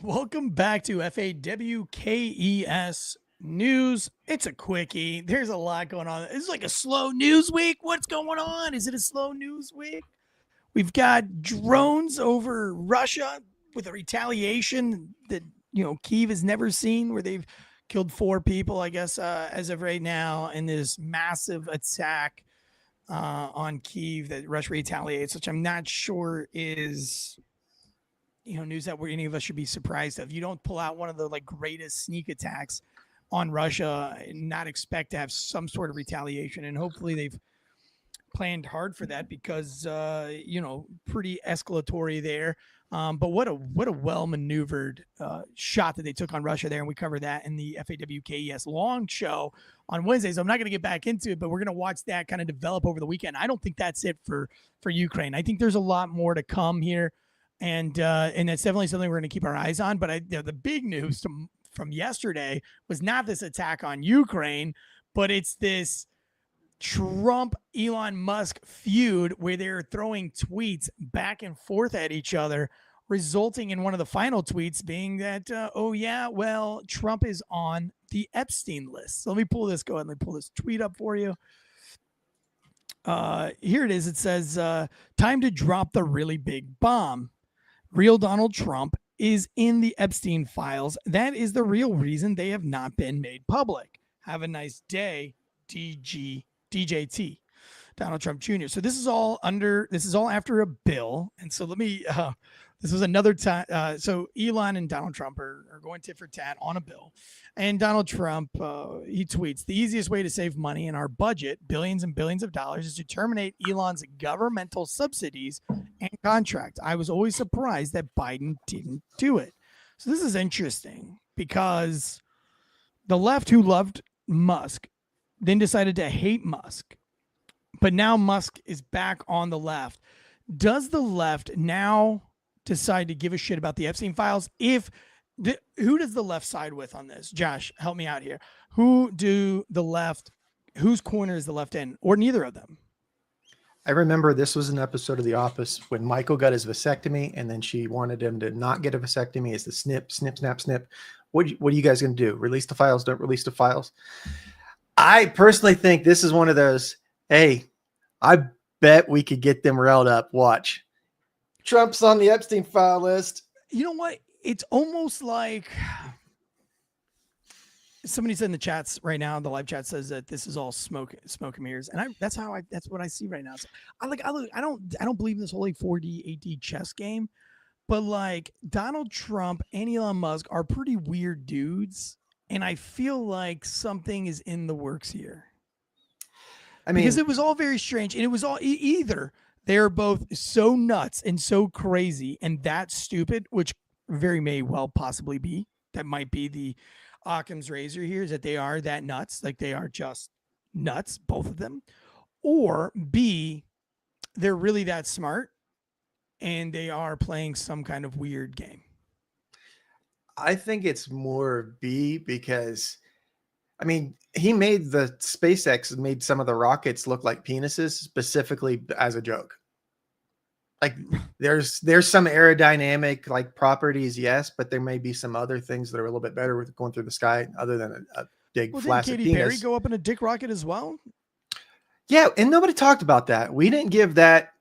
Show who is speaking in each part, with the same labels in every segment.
Speaker 1: Welcome back to FAWKES News. It's a quickie. There's a lot going on. It's like a slow news week. What's going on? Is it a slow news week? We've got drones over Russia with a retaliation that, Kyiv has never seen, where they've killed 4 people, I guess, as of right now, in this massive attack on Kyiv that Russia retaliates, which I'm not sure is news that any of us should be surprised of. You don't pull out one of the greatest sneak attacks on Russia and not expect to have some sort of retaliation. And hopefully they've planned hard for that because pretty escalatory there. But what a well maneuvered shot that they took on Russia there, and we cover that in the FAWKES long show on Wednesdays. I'm not going to get back into it, but we're going to watch that kind of develop over the weekend. I don't think that's it for Ukraine. I think there's a lot more to come here. And that's definitely something we're going to keep our eyes on. But the big news from yesterday was not this attack on Ukraine, but it's this Trump-Elon Musk feud where they're throwing tweets back and forth at each other, resulting in one of the final tweets being that, Trump is on the Epstein list. So let me pull this. Go ahead and let me pull this tweet up for you. Here it is. It says, time to drop the really big bomb. Real Donald Trump is in the Epstein files. That is the real reason they have not been made public. Have a nice day, DJT, Donald Trump Jr. So this is all after a bill. And so let me, this was another time. So Elon and Donald Trump are going tit for tat on a bill. And Donald Trump, he tweets, the easiest way to save money in our budget, billions and billions of dollars, is to terminate Elon's governmental subsidies and contract. I was always surprised that Biden didn't do it. So this is interesting because the left, who loved Musk, then decided to hate Musk. But now Musk is back on the left. Does the left now decide to give a shit about the Epstein files? Who does the left side with on this? Josh, help me out here. Whose corner is the left in, or neither of them?
Speaker 2: I remember this was an episode of The Office when Michael got his vasectomy, and then she wanted him to not get a vasectomy. It's the snip, snip, snap, snip. What are you guys going to do? Release the files? Don't release the files? I personally think this is one of those, hey, I bet we could get them riled up. Watch. Trump's on the Epstein file list.
Speaker 1: You know what? It's almost like somebody said in the chats right now, the live chat says that this is all smoke and mirrors. And that's what I see right now. So I don't believe in this whole 4D, 8D chess game, but Donald Trump and Elon Musk are pretty weird dudes. And I feel like something is in the works here. I mean, because it was all very strange, and it was all either they're both so nuts and so crazy and that stupid, which very may well possibly be. That might be the Occam's razor here, is that they are that nuts, they are just nuts, both of them. Or B, they're really that smart and they are playing some kind of weird game.
Speaker 2: I think it's more B, because he made SpaceX made some of the rockets look like penises specifically as a joke. There's some aerodynamic properties, yes, but there may be some other things that are a little bit better with going through the sky other than a big flaccid penis. Did Katy Perry
Speaker 1: go up in a dick rocket as well?
Speaker 2: Yeah, and nobody talked about that. We didn't give that.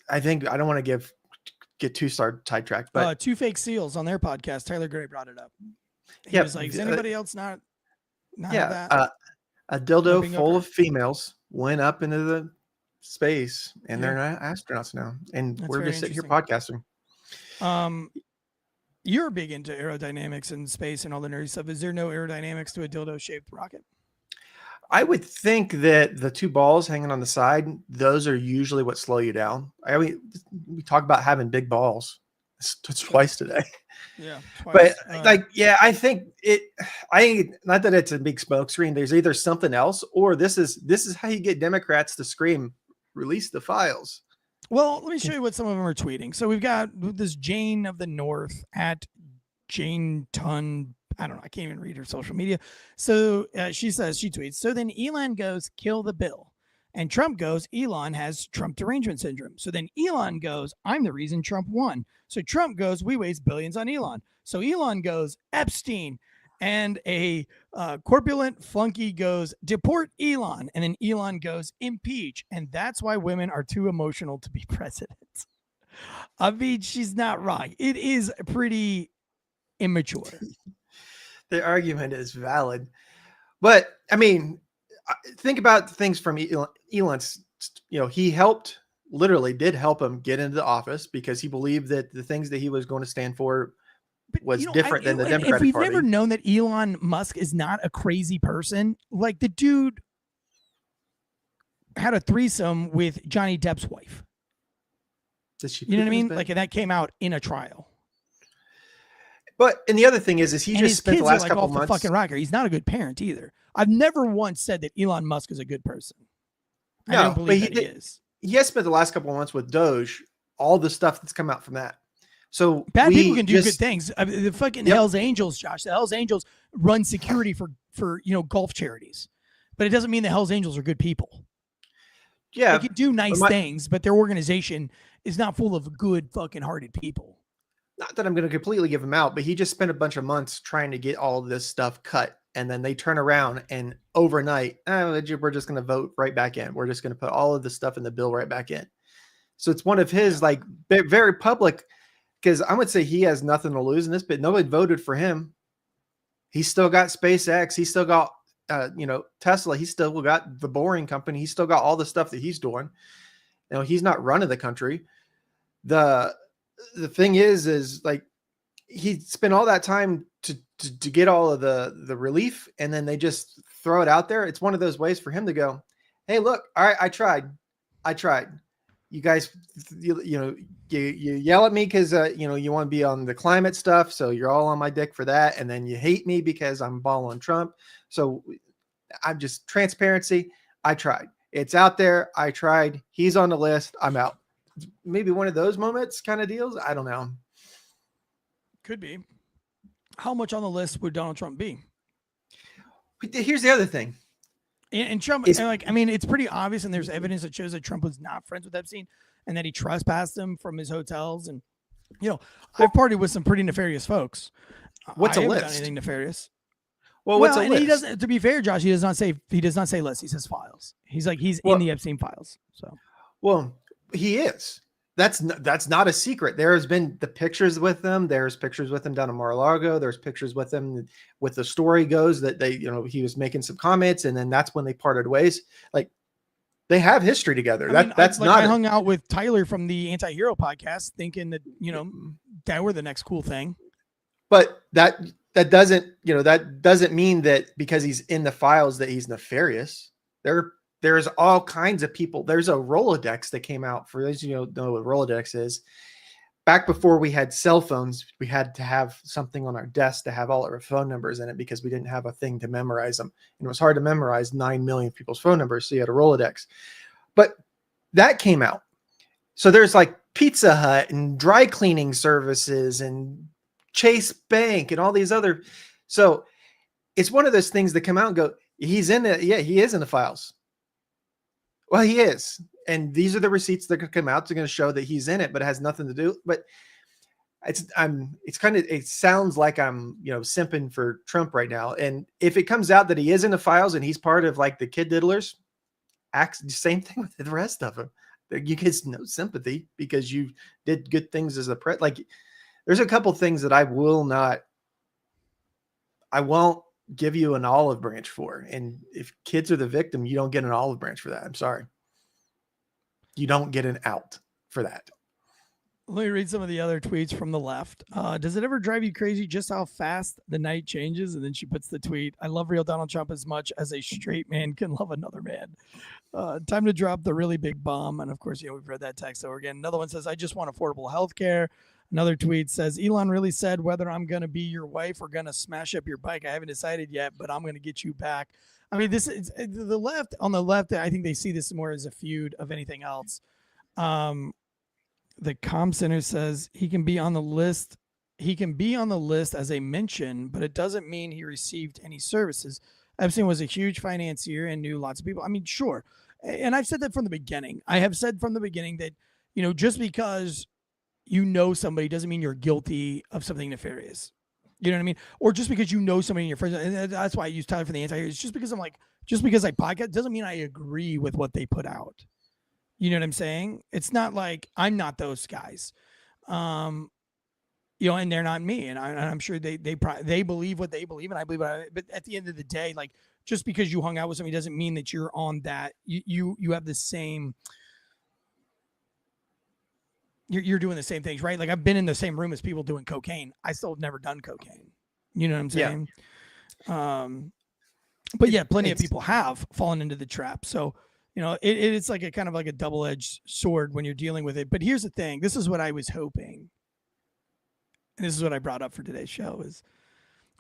Speaker 2: I think I don't want to get too sidetracked, but
Speaker 1: 2 Fake Seals on their podcast, Tyler Gray brought it up. He was like, "Is anybody else not that?"
Speaker 2: A dildo full of females went up into the space, and they're not astronauts now, and we're just sitting here podcasting.
Speaker 1: You're big into aerodynamics and space and all the nerdy stuff. Is there no aerodynamics to a dildo-shaped rocket?
Speaker 2: I would think that the 2 balls hanging on the side, those are usually what slow you down. We talk about having big balls. It's twice today.
Speaker 1: Yeah, twice.
Speaker 2: But I think not that it's a big smoke screen. There's either something else, or this is how you get Democrats to scream, release the files.
Speaker 1: Well, let me show you what some of them are tweeting. So we've got this Jane of the North at Jane Tun. I don't know. I can't even read her social media. So she tweets, so then Elon goes, kill the bill. And Trump goes, Elon has Trump derangement syndrome. So then Elon goes, I'm the reason Trump won. So Trump goes, we waste billions on Elon. So Elon goes, Epstein. And a corpulent flunky goes, deport Elon. And then Elon goes, impeach. And that's why women are too emotional to be president. I mean, she's not wrong. It is pretty immature.
Speaker 2: The argument is valid. But, I mean, think about things from Elon's, he literally did help him get into the office because he believed that the things that he was going to stand for was different than the Democratic
Speaker 1: If we've
Speaker 2: Party.
Speaker 1: never known that Elon Musk is not a crazy person, like the dude had a threesome with Johnny Depp's wife. You know what I mean? Like, and that came out in a trial.
Speaker 2: And the other thing is he just spent the last couple
Speaker 1: off
Speaker 2: months.
Speaker 1: The fucking rocker. He's not a good parent either. I've never once said that Elon Musk is a good person. I don't believe that he is.
Speaker 2: He has spent the last couple of months with Doge, all the stuff that's come out from that. So
Speaker 1: bad people can do good things. I mean, the fucking Hells Angels, Josh. The Hells Angels run security for golf charities, but it doesn't mean the Hells Angels are good people.
Speaker 2: Yeah,
Speaker 1: they can do nice things, but their organization is not full of good fucking hearted people.
Speaker 2: Not that I'm going to completely give him out, but he just spent a bunch of months trying to get all of this stuff cut. And then they turn around and overnight, we're just going to vote right back in. We're just going to put all of the stuff in the bill right back in. So it's one of his like very public, because I would say he has nothing to lose in this, but nobody voted for him. He's still got SpaceX. He's still got, Tesla. He's still got the Boring Company. He's still got all the stuff that he's doing. He's not running the country. The thing is like he spent all that time to get all of the relief, and then they just throw it out there. It's one of those ways for him to go, hey, look, all right, I tried. You guys, you yell at me because you want to be on the climate stuff, so you're all on my dick for that, and then you hate me because I'm balling Trump. So I'm just transparency. I tried. It's out there. I tried. He's on the list. I'm out. Maybe one of those moments kind of deals. I don't know.
Speaker 1: Could be. How much on the list would Donald Trump be?
Speaker 2: Here's the other thing.
Speaker 1: And Trump, it's pretty obvious, and there's evidence that shows that Trump was not friends with Epstein and that he trespassed him from his hotels. And, I've partied with some pretty nefarious folks.
Speaker 2: What's a list?
Speaker 1: Done anything nefarious?
Speaker 2: Well, what's a list?
Speaker 1: He doesn't. To be fair, Josh, he does not say list. He says files. He's in the Epstein files. So,
Speaker 2: well, he is. That's not a secret. There has been the pictures with them. There's pictures with him down in Mar-a-Lago. There's pictures with him. With the story goes that he was making some comments, and then that's when they parted ways. Like, they have history together. I
Speaker 1: hung out with Tyler from the Anti-Hero podcast, thinking that that were the next cool thing.
Speaker 2: But that doesn't mean that because he's in the files that he's nefarious. There's all kinds of people. There's a Rolodex that came out. For those know what Rolodex is. Back before we had cell phones, we had to have something on our desk to have all our phone numbers in it because we didn't have a thing to memorize them. And it was hard to memorize 9 million people's phone numbers. So you had a Rolodex. But that came out. So there's like Pizza Hut and dry cleaning services and Chase Bank and all these other. So it's one of those things that come out and go, he's in it. Yeah, he is in the files. Well, he is. And these are the receipts that could come out. They're going to show that he's in it, but it has nothing to do. But it sounds like I'm, simping for Trump right now. And if it comes out that he is in the files and he's part of like the kid diddlers, same thing with the rest of them. You get no sympathy because you did good things as a press. Like, there's a couple things that I won't give you an olive branch for. And if kids are the victim, you don't get an olive branch for that. I'm sorry. You don't get an out for that.
Speaker 1: Let me read some of the other tweets from the left. Does it ever drive you crazy just how fast the night changes? And then she puts the tweet, I love real Donald Trump as much as a straight man can love another man. Time to drop the really big bomb. And of course, we've read that text over again. Another one says, I just want affordable health care. Another tweet says, Elon really said whether I'm going to be your wife or going to smash up your bike. I haven't decided yet, but I'm going to get you back. I mean, this is the left. On the left, I think they see this more as a feud of anything else. The Com Center says he can be on the list. He can be on the list as a mention, but it doesn't mean he received any services. Epstein was a huge financier and knew lots of people. I mean, sure. And I've said that from the beginning. I have said from the beginning that, just because you know somebody doesn't mean you're guilty of something nefarious. You know what I mean? Or just because you know somebody in your friends, and that's why I use Tyler for the anti-hero. It's just because just because I podcast doesn't mean I agree with what they put out. You know what I'm saying? It's not like I'm not those guys. And they're not me. And I'm sure they believe what they believe, and I believe but at the end of the day, like, just because you hung out with somebody doesn't mean that you're on that. You have the same. You're doing the same things, right? Like, I've been in the same room as people doing cocaine. I still have never done cocaine. You know what I'm saying? Yeah. But yeah, plenty of people have fallen into the trap. So, it's like a kind of like a double-edged sword when you're dealing with it. But here's the thing. This is what I was hoping. And this is what I brought up for today's show is,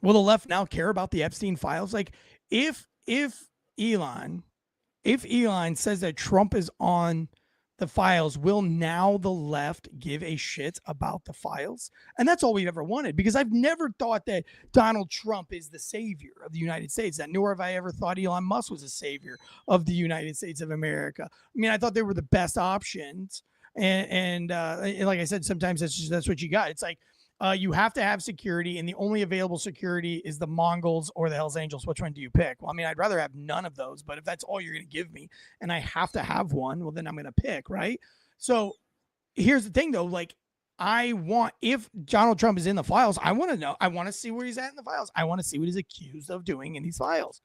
Speaker 1: will the left now care about the Epstein files? Like, if Elon says that Trump is on the files, will now the left give a shit about the files? And that's all we've ever wanted, because I've never thought that Donald Trump is the savior of the United States, that nor have I ever thought Elon Musk was a savior of the United States of America. I mean, I thought they were the best options. And like I said, sometimes that's what you got. It's like, you have to have security, and the only available security is the Mongols or the Hells Angels. Which one do you pick? Well, I mean, I'd rather have none of those, but if that's all you're going to give me and I have to have one, well, then I'm going to pick, right? So here's the thing, though. Like, if Donald Trump is in the files, I want to know. I want to see where he's at in the files. I want to see what he's accused of doing in these files.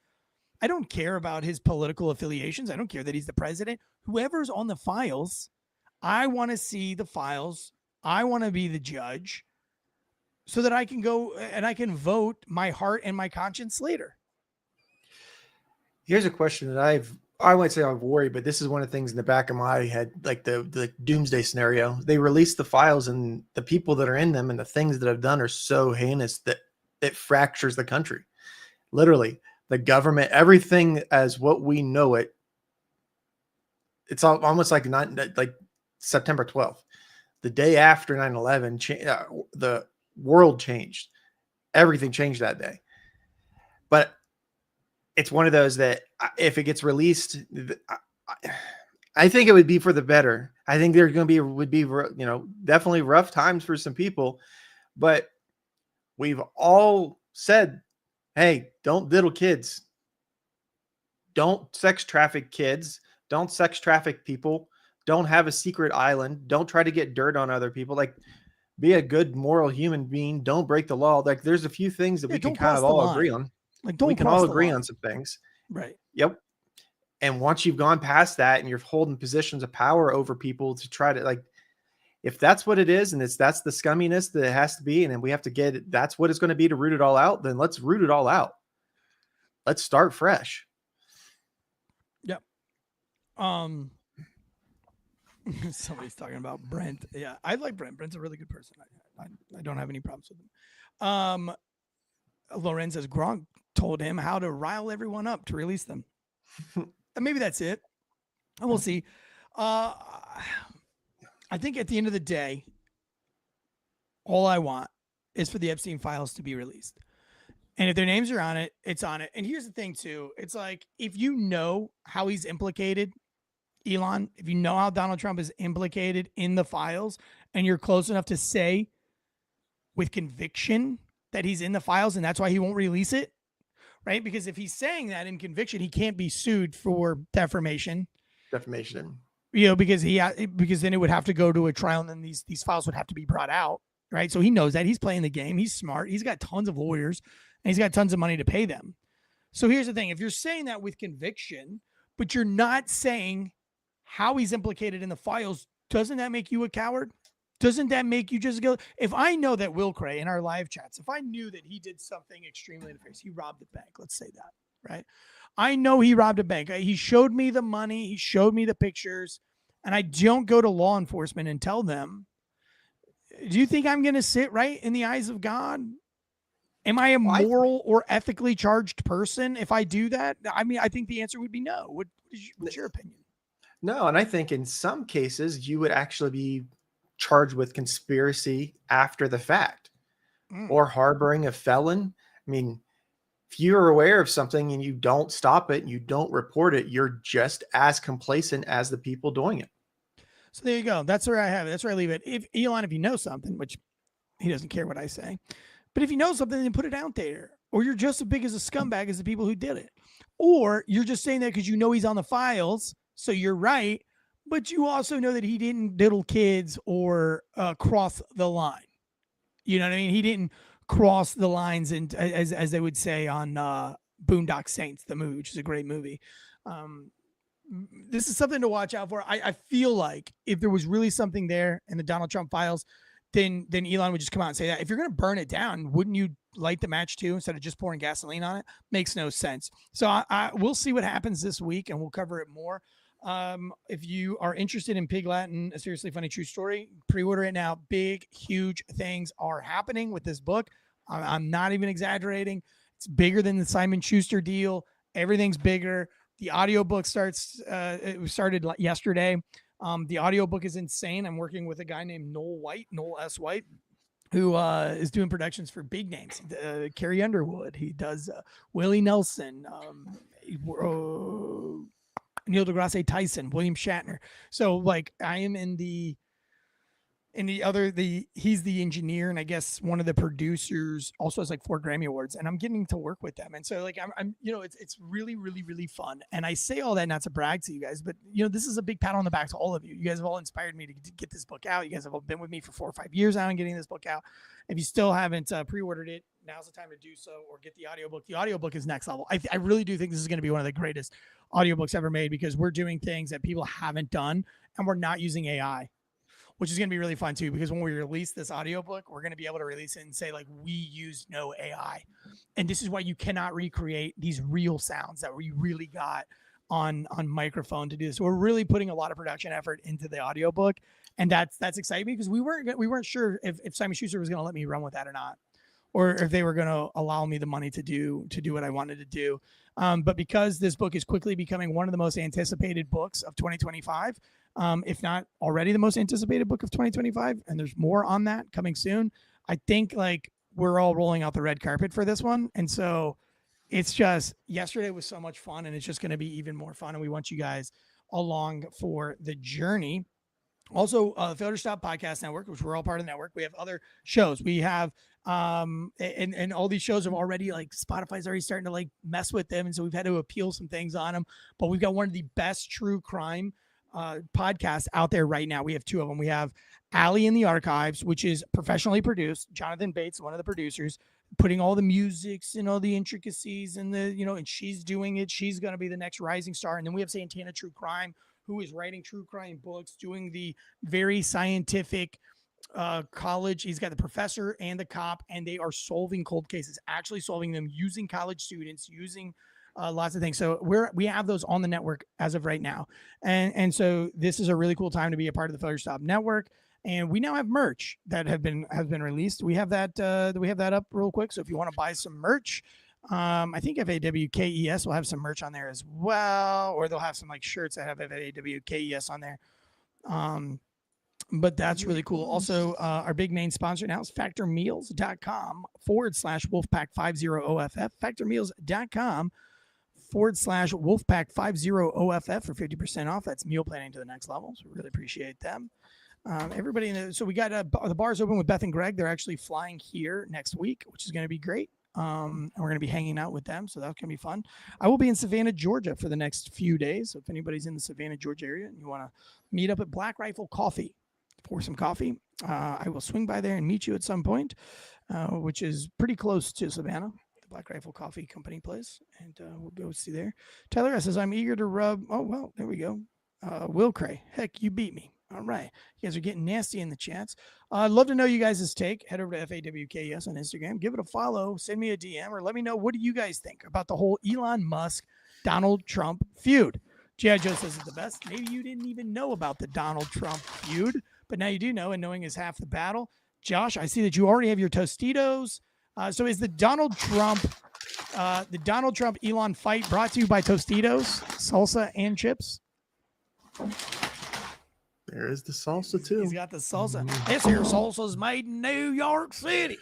Speaker 1: I don't care about his political affiliations. I don't care that he's the president. Whoever's on the files, I want to see the files. I want to be the judge, so that I can go and I can vote my heart and my conscience later.
Speaker 2: Here's a question that I wouldn't say I've worried, but this is one of the things in the back of my head, like the doomsday scenario. They release the files, and the people that are in them and the things that have done are so heinous that it fractures the country. Literally, the government, everything as what we know it. It's almost like September 12th, the day after 9/11. The world changed. Everything changed that day. But it's one of those that if it gets released, I think it would be for the better. I think there's going to would be definitely rough times for some people, but we've all said, hey, don't diddle kids. Don't sex traffic kids. Don't sex traffic people. Don't have a secret island. Don't try to get dirt on other people. Like, be a good moral human being. Don't break the law. Like, there's a few things that we can kind of all agree on.
Speaker 1: Like,
Speaker 2: we can all agree on some things.
Speaker 1: Right.
Speaker 2: Yep. And once you've gone past that and you're holding positions of power over people to try to, like, if that's what it is, and that's the scumminess that it has to be, and then we have to get it, that's what it's going to be to root it all out, then let's root it all out. Let's start fresh.
Speaker 1: Yep. Somebody's talking about Brent. Yeah, I like Brent. Brent's a really good person. I don't have any problems with him. Lorenz says Gronk told him how to rile everyone up to release them. And maybe that's it. And we'll see. I think at the end of the day, all I want is for the Epstein files to be released. And if their names are on it, it's on it. And here's the thing, too. It's like, if you know how he's implicated, Elon, if you know how Donald Trump is implicated in the files, and you're close enough to say with conviction that he's in the files and that's why he won't release it, right? Because if he's saying that in conviction, he can't be sued for defamation. Because then it would have to go to a trial, and then these files would have to be brought out, right? So he knows that. He's playing the game. He's smart. He's got tons of lawyers, and he's got tons of money to pay them. So here's the thing. If you're saying that with conviction, but you're not saying how he's implicated in the files, doesn't that make you a coward? Doesn't that make you just go? If I know that Will Cray in our live chats, if I knew that he did something extremely nefarious, he robbed a bank, let's say that, right? I know he robbed a bank. He showed me the money. He showed me the pictures, and I don't go to law enforcement and tell them. Do you think I'm going to sit right in the eyes of God? Am I a moral or ethically charged person if I do that? I mean, I think the answer would be no. What's your opinion?
Speaker 2: No, and I think in some cases you would actually be charged with conspiracy after the fact or harboring a felon. I mean, if you're aware of something and you don't stop it, you don't report it, you're just as complacent as the people doing it.
Speaker 1: So there you go. That's where I have it. That's where I leave it. If Elon, if you know something, which he doesn't care what I say, but if you know something, then put it out there. Or you're just as big as a scumbag as the people who did it. Or you're just saying that because you know he's on the files, so you're right, but you also know that he didn't diddle kids or cross the line. You know what I mean? He didn't cross the lines, and as they would say on Boondock Saints, the movie, which is a great movie. This is something to watch out for. I feel like if there was really something there in the Donald Trump files, then Elon would just come out and say that. If you're going to burn it down, wouldn't you light the match too instead of just pouring gasoline on it? Makes no sense. So we'll see what happens this week, and we'll cover it more. If you are interested in Pig Latin, A Seriously Funny True Story, pre-order it now. Big, huge things are happening with this book. I'm not even exaggerating. It's bigger than the Simon Schuster deal. Everything's bigger. The audiobook it started yesterday. The audiobook is insane. I'm working with a guy named Noel S. White, who is doing productions for big names. Carrie Underwood. He does Willie Nelson, Neil deGrasse Tyson, William Shatner. So like I am he's the engineer, and I guess one of the producers also has like 4 Grammy Awards, and I'm getting to work with them. And so like I'm it's really, really, really fun. And I say all that not to brag to you guys, but this is a big pat on the back to all of you. You guys have all inspired me to get this book out. You guys have all been with me for 4 or 5 years now and getting this book out. If you still haven't pre-ordered it, now's the time to do so, or get the audiobook. The audiobook is next level. I really do think this is going to be one of the greatest audiobooks ever made, because we're doing things that people haven't done, and we're not using AI, which is going to be really fun too, because when we release this audiobook, we're going to be able to release it and say like, we used no AI. And this is why you cannot recreate these real sounds that we really got on microphone to do this. So we're really putting a lot of production effort into the audiobook. And that's exciting, because we weren't sure if Simon Schuster was going to let me run with that or not, or if they were going to allow me the money to do what I wanted to do. But because this book is quickly becoming one of the most anticipated books of 2025, if not already the most anticipated book of 2025, and there's more on that coming soon, I think like we're all rolling out the red carpet for this one. And so it's just, yesterday was so much fun, and it's just going to be even more fun. And we want you guys along for the journey. Also, Failure to Stop Podcast Network, which we're all part of the network. We have other shows. We have, and all these shows have already, like, Spotify's already starting to like mess with them. And so we've had to appeal some things on them, but we've got one of the best true crime podcasts out there right now. We have 2 of them. We have Alley in the Archives, which is professionally produced. Jonathan Bates, one of the producers, putting all the musics and all the intricacies and and she's doing it. She's going to be the next rising star. And then we have Santana True Crime, who is writing true crime books, doing the very scientific college. He's got the professor and the cop, and they are solving cold cases, actually solving them using college students, using lots of things. So we have those on the network as of right now. And so this is a really cool time to be a part of the Failure Stop Network. And we now have merch that has been released. We have that up real quick. So if you want to buy some merch, I think FAWKES will have some merch on there as well, or they'll have some like shirts that have FAWKES on there. But that's really cool. Also, our big main sponsor now is factormeals.com/Wolfpack50OFF. Factormeals.com/Wolfpack50OFF for 50% off. That's meal planning to the next level. So we really appreciate them. Everybody, so we got the bars open with Beth and Greg. They're actually flying here next week, which is going to be great. And we're going to be hanging out with them, so that's going to be fun. I will be in Savannah, Georgia for the next few days. So if anybody's in the Savannah, Georgia area and you want to meet up at Black Rifle Coffee for some coffee, I will swing by there and meet you at some point, which is pretty close to Savannah, the Black Rifle Coffee Company place, and we'll go see there. Tyler says, I'm eager to rub. Oh, well, there we go. Will Cray, heck, you beat me. All right. You guys are getting nasty in the chats. I'd love to know you guys' take. Head over to FAWKES on Instagram. Give it a follow. Send me a DM, or let me know, what do you guys think about the whole Elon Musk, Donald Trump feud? G.I. Joe says it's the best. Maybe you didn't even know about the Donald Trump feud, but now you do know, and knowing is half the battle. Josh, I see that you already have your Tostitos. So is the Donald Trump Elon fight brought to you by Tostitos, salsa, and chips?
Speaker 2: There is the salsa too.
Speaker 1: He's got the salsa. This here salsa is made in New York City.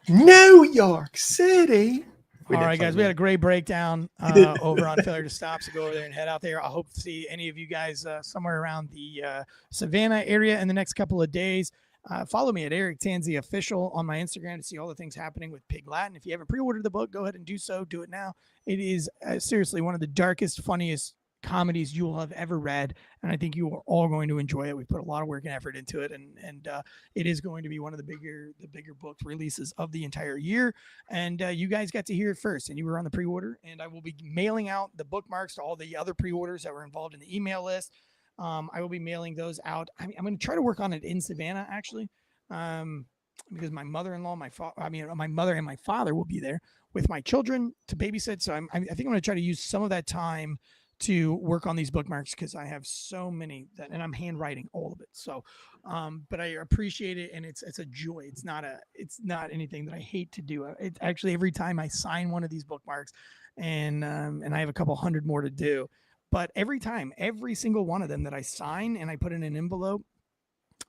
Speaker 2: New York City.
Speaker 1: All right, guys, we had a great breakdown over on Failure to Stop, so go over there and head out there. I hope to see any of you guys somewhere around the Savannah area in the next couple of days. Follow me at Eric Tansey Official on my Instagram to see all the things happening with Pig Latin. If you haven't pre-ordered the book, go ahead and do so. Do it now. It is seriously one of the darkest, funniest comedies you will have ever read, and I think you are all going to enjoy it. We put a lot of work and effort into it, and it is going to be one of the bigger book releases of the entire year. And you guys got to hear it first, and you were on the pre-order. And I will be mailing out the bookmarks to all the other pre-orders that were involved in the email list. I will be mailing those out. I'm going to try to work on it in Savannah, actually, because my mother-in-law, my mother and my father will be there with my children to babysit. So I think I'm going to try to use some of that time to work on these bookmarks because I have so many and I'm handwriting all of it. So, but I appreciate it, and it's a joy. It's not anything that I hate to do. It's actually every time I sign one of these bookmarks, and I have a couple hundred more to do. But every time, every single one of them that I sign and I put in an envelope,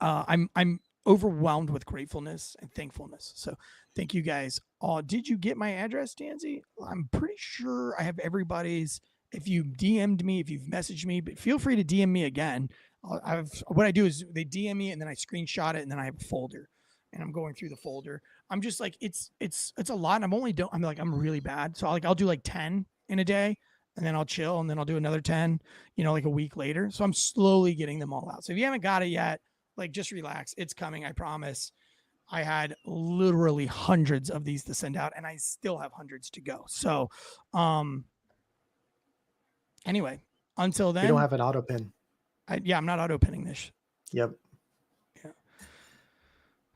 Speaker 1: I'm overwhelmed with gratefulness and thankfulness. So thank you guys all. Did you get my address, Tansey? I'm pretty sure I have everybody's. If you DM'd me, if you've messaged me, but feel free to DM me again. What I do is they DM me and then I screenshot it and then I have a folder and I'm going through the folder. I'm just like, it's a lot. And I'm really bad. So I'll do like 10 in a day and then I'll chill and then I'll do another 10, like a week later. So I'm slowly getting them all out. So if you haven't got it yet, like just relax. It's coming. I promise. I had literally hundreds of these to send out and I still have hundreds to go. So, anyway, until then.
Speaker 2: You don't have an auto pin.
Speaker 1: I'm not auto pinning this.
Speaker 2: Yep.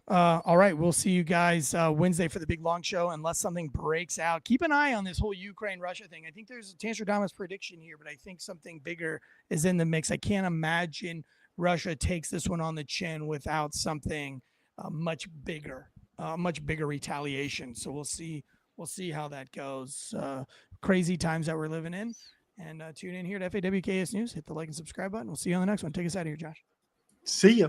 Speaker 1: Yeah. All right. We'll see you guys Wednesday for the big long show, unless something breaks out. Keep an eye on this whole Ukraine-Russia thing. I think there's a Tanstradamus prediction here, but I think something bigger is in the mix. I can't imagine Russia takes this one on the chin without something much bigger retaliation. So we'll see how that goes. Crazy times that we're living in. And tune in here to FAWKS News. Hit the like and subscribe button. We'll see you on the next one. Take us out of here, Josh.
Speaker 2: See ya.